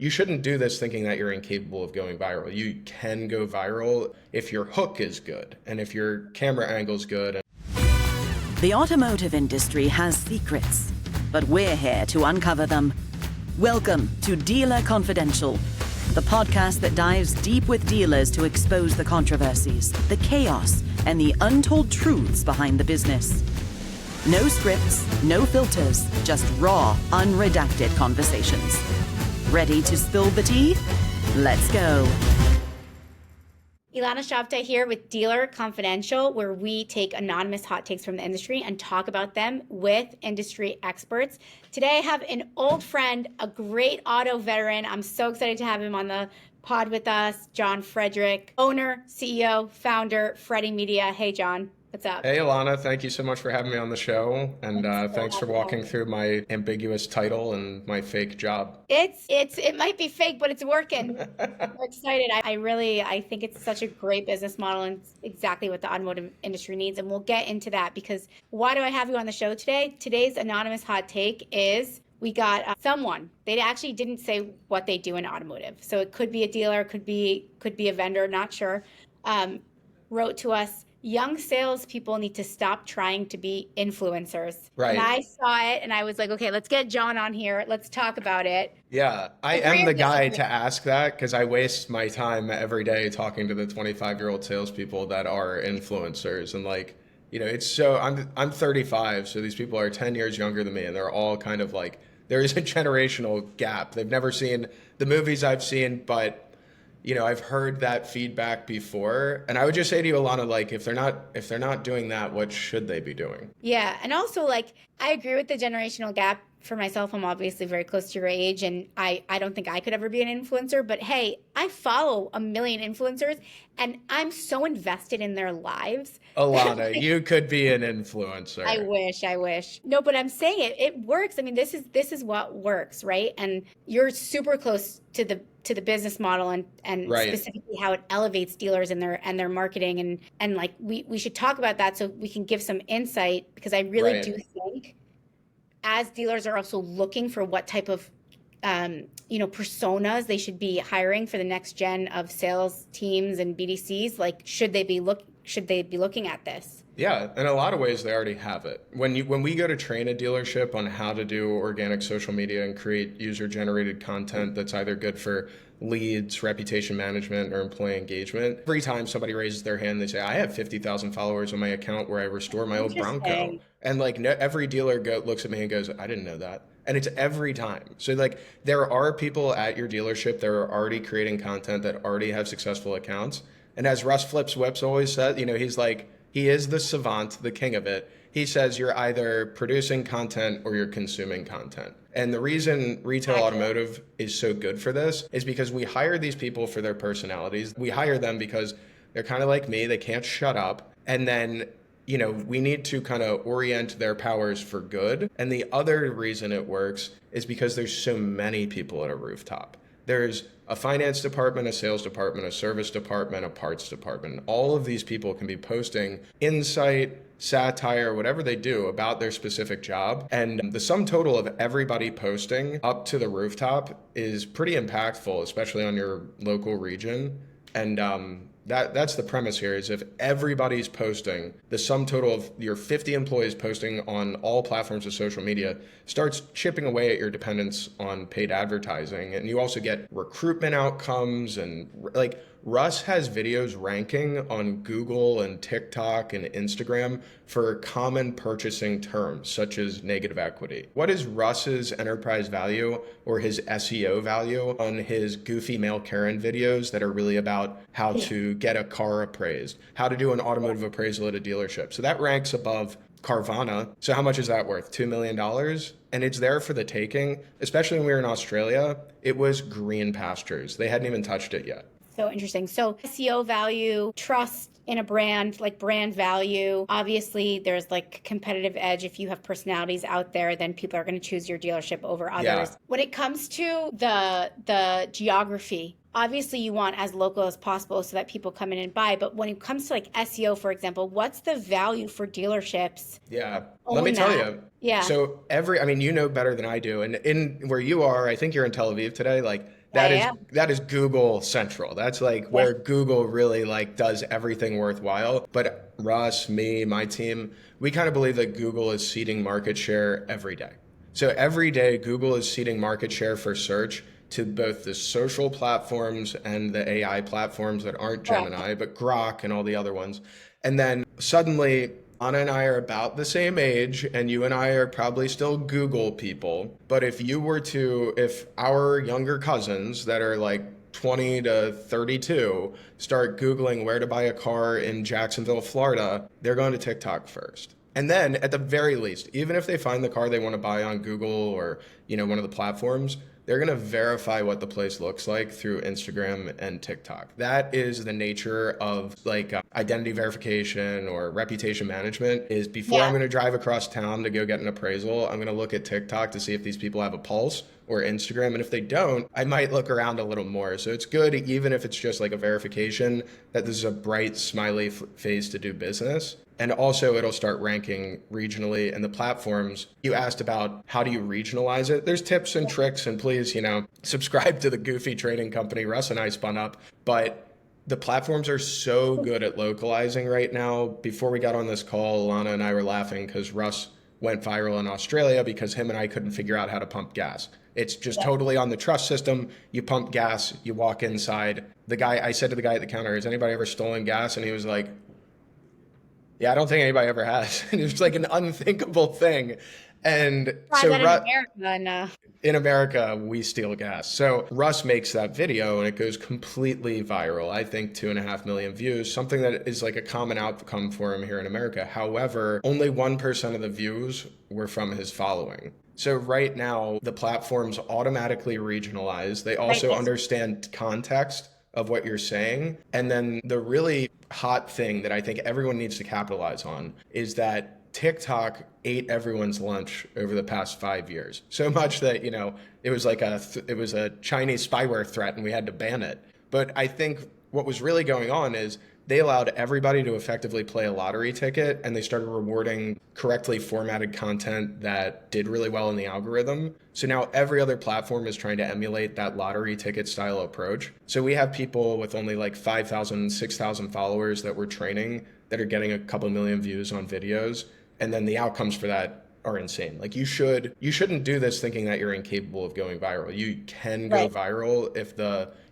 you shouldn't do this thinking that you're incapable of going viral. You can go viral if your hook is good and if your camera angle is good. The automotive industry has secrets, but we're here to uncover them. Welcome to Dealer Confidential, the podcast that dives deep with dealers to expose the controversies, the chaos, and the untold truths behind the business. No scripts, no filters, just raw, unredacted conversations. Ready to spill the tea? Let's go. Ilana Shavta here with Dealer Confidential, where we take anonymous hot takes from the industry and talk about them with industry experts. Today I have an old friend, a great auto veteran. I'm so excited to have him on the pod with us, Jon Frederick, owner, CEO, founder, Freddy Media. Hey, Jon. What's up? Hey, Ilana, thank you so much for having me on the show. And thanks for walking through my ambiguous title and my fake job. It might be fake, but it's working. I'm excited. I think it's such a great business model and it's exactly what the automotive industry needs. And we'll get into that because why do I have you on the show today? Today's anonymous hot take is we got someone. They actually didn't say what they do in automotive. So it could be a dealer, could be a vendor, not sure. Wrote to us, young salespeople need to stop trying to be influencers. Right. And I saw it and I was like, okay, let's get Jon on here. Let's talk about it. Yeah, I am the guy to ask that because I waste my time every day talking to the 25-year-old salespeople that are influencers. And like, you know, it's so I'm 35, so these people are 10 years younger than me and they're all kind of like, there is a generational gap. They've never seen the movies I've seen, but you know, I've heard that feedback before. And I would just say to you, Ilana, like, if they're not doing that, what should they be doing? Yeah. And also, like, I agree with the generational gap. For myself, I'm obviously very close to your age, and I don't think I could ever be an influencer. But hey, I follow a million influencers, and I'm so invested in their lives. Ilana, you could be an influencer. I wish. No, but I'm saying it works. I mean, this is what works, right? And you're super close to the business model and right. Specifically how it elevates dealers and their marketing and like we should talk about that so we can give some insight because I really right. do think as dealers are also looking for what type of personas they should be hiring for the next gen of sales teams and BDCs, like should they be looking at this? Yeah, in a lot of ways, they already have it. When we go to train a dealership on how to do organic social media and create user-generated content that's either good for leads, reputation management, or employee engagement, every time somebody raises their hand, they say, I have 50,000 followers on my account where I restore my old Bronco. And like every dealer looks at me and goes, I didn't know that. And it's every time. So like there are people at your dealership that are already creating content that already have successful accounts. And as Russ Flips Whips always said, you know, he's like, he is the savant, the king of it. He says you're either producing content or you're consuming content. And the reason retail automotive is so good for this is because we hire these people for their personalities. We hire them because they're kind of like me. They can't shut up. And then, you know, we need to kind of orient their powers for good. And the other reason it works is because there's so many people at a rooftop. There's a finance department, a sales department, a service department, a parts department. All of these people can be posting insight, satire, whatever they do about their specific job. And the sum total of everybody posting up to the rooftop is pretty impactful, especially on your local region. And that's the premise here is if everybody's posting, the sum total of your 50 employees posting on all platforms of social media starts chipping away at your dependence on paid advertising. And you also get recruitment outcomes and like Russ has videos ranking on Google and TikTok and Instagram for common purchasing terms, such as negative equity. What is Russ's enterprise value or his SEO value on his goofy male Karen videos that are really about how to get a car appraised, how to do an automotive appraisal at a dealership? So that ranks above Carvana. So how much is that worth? $2 million? And it's there for the taking, especially when we were in Australia. It was green pastures. They hadn't even touched it yet. So interesting. So SEO value, trust in a brand, like brand value. Obviously, there's like competitive edge. If you have personalities out there, then people are going to choose your dealership over others. Yeah. When it comes to the geography, obviously you want as local as possible so that people come in and buy. But when it comes to like SEO, for example, what's the value for dealerships? Yeah, let me tell you. Yeah. So you know better than I do. And in where you are, I think you're in Tel Aviv today, like That is Google Central. That's like where Google really like does everything worthwhile. But Russ, me, my team, we kind of believe that Google is ceding market share every day. So every day Google is ceding market share for search to both the social platforms and the AI platforms that aren't Gemini, but Grok and all the other ones. And then suddenly Anna and I are about the same age, and you and I are probably still Google people. But if our younger cousins that are like 20 to 32 start Googling where to buy a car in Jacksonville, Florida, they're going to TikTok first. And then at the very least, even if they find the car they want to buy on Google or, one of the platforms, they're going to verify what the place looks like through Instagram and TikTok. That is the nature of like identity verification or reputation management is before I'm going to drive across town to go get an appraisal, I'm going to look at TikTok to see if these people have a pulse or Instagram. And if they don't, I might look around a little more. So it's good, even if it's just like a verification, that this is a bright, smiley face to do business. And also it'll start ranking regionally, and the platforms you asked about, how do you regionalize it? There's tips and tricks, and please, subscribe to the goofy trading company Russ and I spun up. But the platforms are so good at localizing right now. Before we got on this call, Ilana and I were laughing because Russ went viral in Australia because him and I couldn't figure out how to pump gas. It's just totally on the trust system. You pump gas, you walk inside. I said to the guy at the counter, has anybody ever stolen gas? And he was like, yeah, I don't think anybody ever has. It was like an unthinkable thing. And so in America, we steal gas. So Russ makes that video and it goes completely viral. I think 2.5 million views, something that is like a common outcome for him here in America. However, only 1% of the views were from his following. So right now, the platforms automatically regionalize. They also understand context of what you're saying. And then the really hot thing that I think everyone needs to capitalize on is that TikTok ate everyone's lunch over the past 5 years. So much that, it was like it was a Chinese spyware threat and we had to ban it. But I think what was really going on is they allowed everybody to effectively play a lottery ticket, and they started rewarding correctly formatted content that did really well in the algorithm. So now every other platform is trying to emulate that lottery ticket style approach. So we have people with only like 5,000, 6,000 followers that we're training that are getting a couple million views on videos. And then the outcomes for that are insane. Like you shouldn't do this thinking that you're incapable of going viral. You can go viral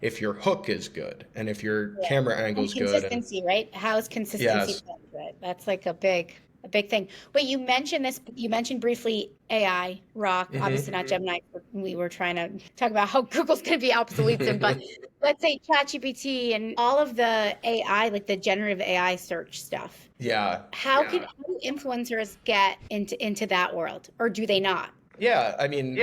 if your hook is good and if your camera angle is good. Consistency, right? How's consistency? Yes. That's like a big thing. Wait, you mentioned briefly AI, Rock, obviously not Gemini. We were trying to talk about how Google's going to be obsolete soon, but let's say ChatGPT and all of the AI, like the generative AI search stuff. Yeah. How do influencers get into that world, or do they not? Yeah, I mean,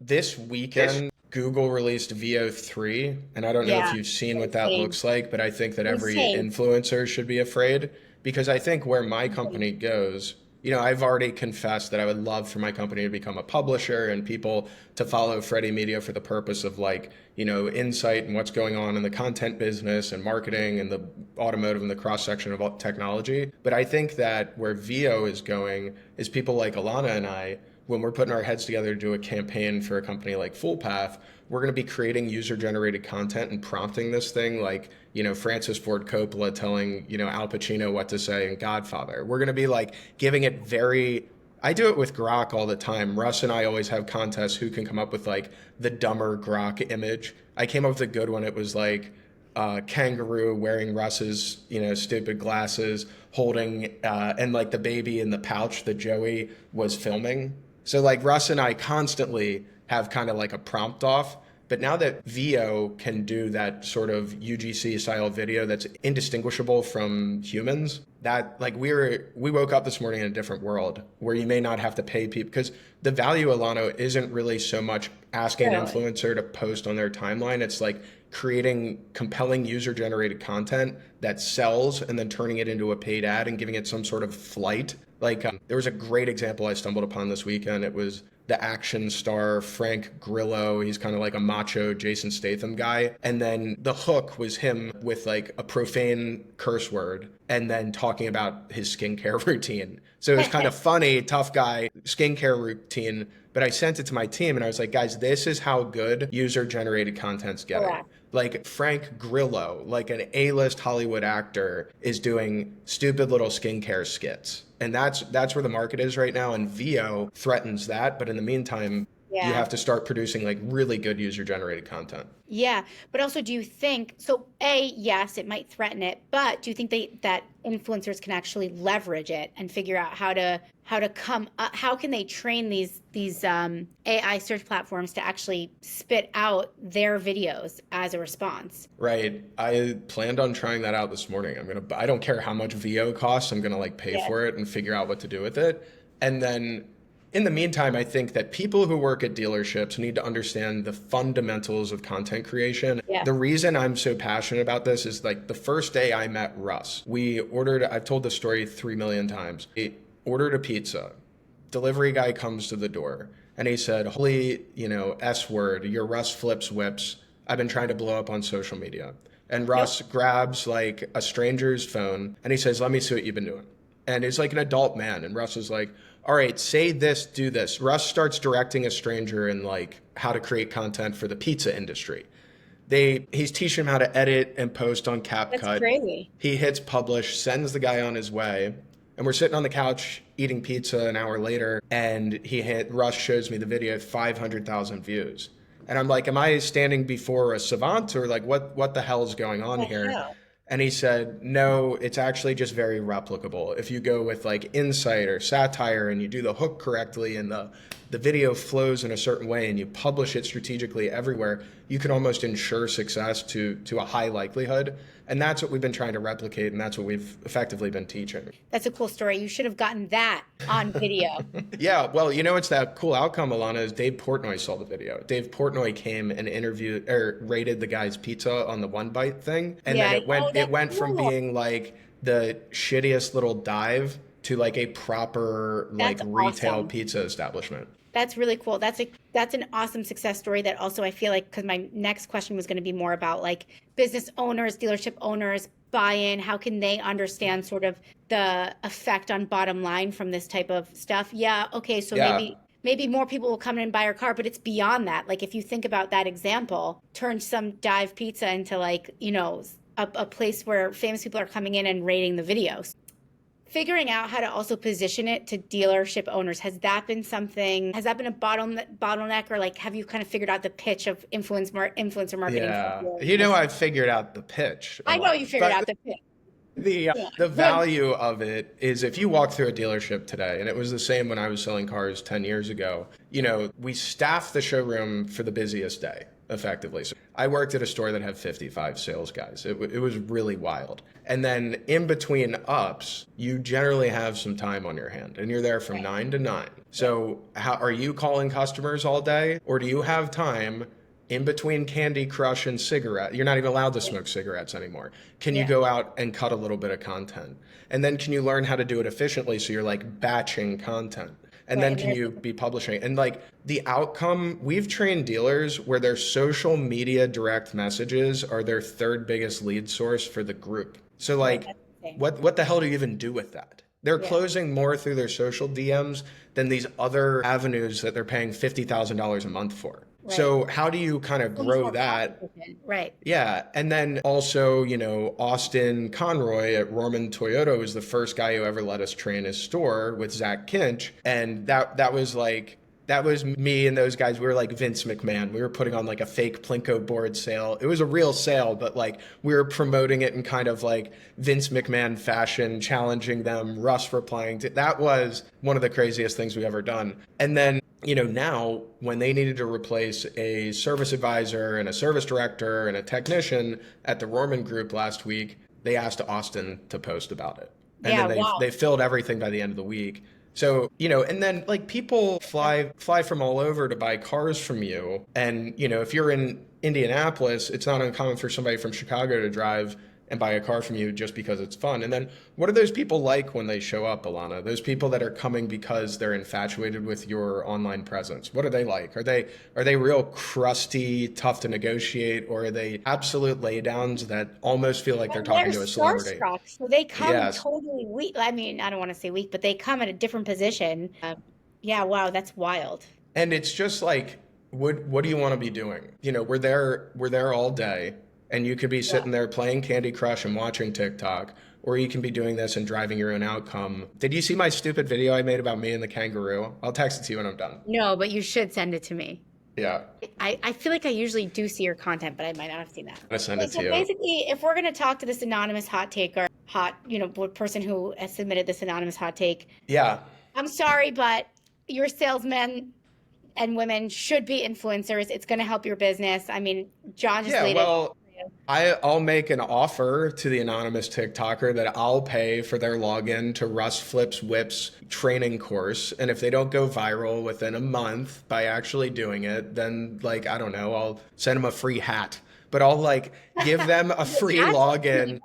this weekend, Google released VO 3, and I don't know if you've seen what that looks like, but I think that every influencer should be afraid, because I think where my company goes, I've already confessed that I would love for my company to become a publisher and people to follow Freddy Media for the purpose of insight and what's going on in the content business and marketing and the automotive and the cross section of technology. But I think that where VO is going is people like Ilana and I, when we're putting our heads together to do a campaign for a company like Fullpath, we're going to be creating user-generated content and prompting this thing like, Francis Ford Coppola telling, Al Pacino what to say in Godfather. We're going to be giving it I do it with Grok all the time. Russ and I always have contests who can come up with the dumber Grok image. I came up with a good one. It was kangaroo wearing Russ's, stupid glasses, holding, and the baby in the pouch that Joey was filming. So Russ and I constantly have kind of a prompt off. But now that VO can do that sort of UGC style video that's indistinguishable from humans, that we woke up this morning in a different world where you may not have to pay people, because the value, Ilana, isn't really so much asking an influencer to post on their timeline. It's creating compelling user-generated content that sells and then turning it into a paid ad and giving it some sort of flight. There was a great example I stumbled upon this weekend. It was the action star Frank Grillo. He's kind of like a macho Jason Statham guy. And then the hook was him with a profane curse word and then talking about his skincare routine. So it was kind of funny, tough guy, skincare routine. but I sent it to my team and I was like, guys, this is how good user generated content's getting. Correct. Like Frank Grillo, like an A-list Hollywood actor, is doing stupid little skincare skits. And that's where the market is right now. And VO threatens that. But in the meantime, you have to start producing like really good user generated content. Yeah. But also, do you think, so yes, it might threaten it, but do you think that influencers can actually leverage it and figure out how to come up, how can they train these AI search platforms to actually spit out their videos as a response? Right. I planned on trying that out this morning. I don't care how much VO costs. I'm going to like pay for it and figure out what to do with it. And then in the meantime, I think that people who work at dealerships need to understand the fundamentals of content creation. Yeah. The reason I'm so passionate about this is like the first day I met Russ, I've told this story 3 million times. We ordered a pizza. Delivery guy comes to the door and he said, holy, S word, your Russ flips whips. I've been trying to blow up on social media. And Russ grabs like a stranger's phone and he says, let me see what you've been doing. And he's like an adult man. And Russ is like, all right, say this, do this. Russ starts directing a stranger in like how to create content for the pizza industry. He's teaching him how to edit and post on CapCut. That's crazy. He hits publish, sends the guy on his way. And we're sitting on the couch eating pizza an hour later. And Russ shows me the video, 500,000 views. And I'm like, am I standing before a savant or like what the hell is going on here? Hell? And he said, no, it's actually just very replicable. If you go with like insight or satire and you do the hook correctly and the video flows in a certain way and you publish it strategically everywhere, you can almost ensure success to a high likelihood. And that's what we've been trying to replicate, and that's what we've effectively been teaching. That's a cool story. You should have gotten that on video. Yeah, well, it's that cool outcome, Ilana, is Dave Portnoy saw the video. Dave Portnoy came and rated the guy's pizza on the One Bite thing. And then it went from being like the shittiest little dive to like a proper like retail pizza establishment. That's really cool. That's an awesome success story that also I feel like, because my next question was going to be more about like business owners, dealership owners, buy-in, how can they understand sort of the effect on bottom line from this type of stuff? Yeah, okay, so maybe more people will come in and buy our car, but it's beyond that. Like if you think about that example, turn some dive pizza into like, a place where famous people are coming in and rating the videos. Figuring out how to also position it to dealership owners, has that been a bottleneck, or like have you kind of figured out the pitch of influencer marketing? Yeah, I've figured out the pitch. I know you figured out the pitch. The value of it is if you walk through a dealership today, and it was the same when I was selling cars 10 years ago, we staff the showroom for the busiest day, effectively. So I worked at a store that had 55 sales guys. It was really wild. And then in between ups, you generally have some time on your hand, and you're there from 9 to 9. So how are you calling customers all day, or do you have time in between Candy Crush and cigarette? You're not even allowed to smoke cigarettes anymore. Can you go out and cut a little bit of content? And then can you learn how to do it efficiently so you're like batching content? And then can you be publishing? And like the outcome, we've trained dealers where their social media direct messages are their third biggest lead source for the group. So like, what the hell do you even do with that? They're closing more through their social DMs than these other avenues that they're paying $50,000 a month for. Right. So how do you kind of grow that? Right. Yeah. And then also, Austin Conroy at Rorman Toyota was the first guy who ever let us train his store with Zach Kinch. And that was me and those guys. We were like Vince McMahon. We were putting on like a fake Plinko board sale. It was a real sale, but like we were promoting it in kind of like Vince McMahon fashion, challenging them, Russ replying to. That was one of the craziest things we've ever done. And then, now when they needed to replace a service advisor and a service director and a technician at the Rorman Group last week, they asked Austin to post about it. And then they filled everything by the end of the week. So, and then like people fly from all over to buy cars from you. And, if you're in Indianapolis, it's not uncommon for somebody from Chicago to drive and buy a car from you just because it's fun. And then what are those people like when they show up, Ilana? Those people that are coming because they're infatuated with your online presence. What are they like? Are they real crusty, tough to negotiate, or are they absolute laydowns that almost feel like they're talking to a celebrity? Starstruck, so they come totally weak. I mean, I don't want to say weak, but they come at a different position. Yeah, wow, that's wild. And it's just like, what do you want to be doing? You know, we're there all day, and you could be sitting there playing Candy Crush and watching TikTok, or you can be doing this and driving your own outcome. Did you see my stupid video I made about me and the kangaroo? I'll text it to you when I'm done. No, but you should send it to me. Yeah. I feel like I usually do see your content, but I might not have seen that. I send it to you. Basically, if we're going to talk to this anonymous hot taker, person who has submitted this anonymous hot take. Yeah. I'm sorry, but your salesmen and women should be influencers. It's going to help your business. I mean, Jon just laid it. I'll make an offer to the anonymous TikToker that I'll pay for their login to Russ Flips Whips training course. And if they don't go viral within a month by actually doing it, then like, I don't know, I'll send them a free hat. But I'll like give them a free login.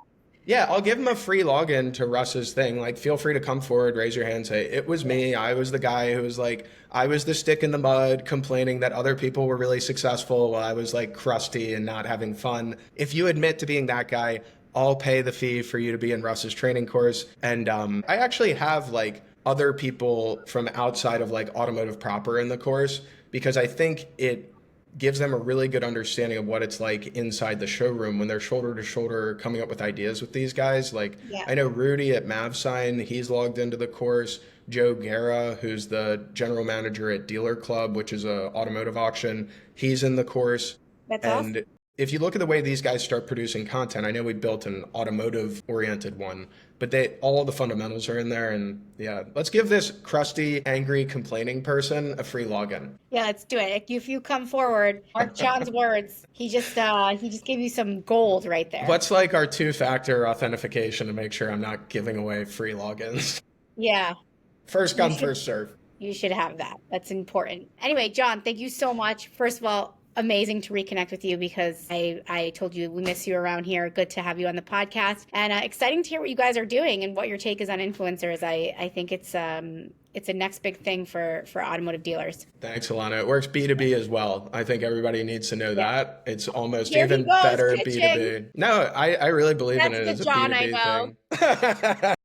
Yeah, I'll give them a free login to Russ's thing. Like, feel free to come forward, raise your hand, say, it was me. I was the guy who was like, I was the stick in the mud complaining that other people were really successful while I was like crusty and not having fun. If you admit to being that guy, I'll pay the fee for you to be in Russ's training course. And I actually have like other people from outside of like Automotive proper in the course, because I think it gives them a really good understanding of what it's like inside the showroom when they're shoulder to shoulder coming up with ideas with these guys. Like, I know Rudy at MavSign, he's logged into the course. Joe Guerra, who's the general manager at Dealer Club, which is a automotive auction, he's in the course. That's awesome. If you look at the way these guys start producing content, I know we built an automotive oriented one, but all the fundamentals are in there. And yeah, let's give this crusty, angry, complaining person a free login. Yeah, let's do it. If you come forward, mark Jon's words. He just gave you some gold right there. What's like our 2-factor authentication to make sure I'm not giving away free logins? Yeah. First come, first serve. You should have that. That's important. Anyway, Jon, thank you so much. First of all, amazing to reconnect with you, because I told you we miss you around here. Good to have you on the podcast, and exciting to hear what you guys are doing and what your take is on influencers. I think it's a next big thing for automotive dealers. Thanks, Ilana. It works B2B as well. I think everybody needs to know that. It's almost even better B2B. No, I really believe in it as a Jon, B2B thing.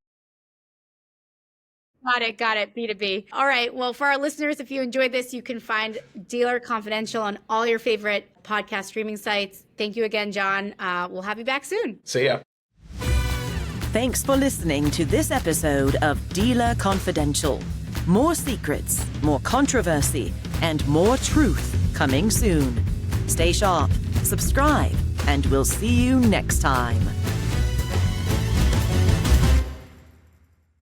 Got it. B2B. All right. Well, for our listeners, if you enjoyed this, you can find Dealer Confidential on all your favorite podcast streaming sites. Thank you again, Jon. We'll have you back soon. See ya. Thanks for listening to this episode of Dealer Confidential. More secrets, more controversy, and more truth coming soon. Stay sharp, subscribe, and we'll see you next time.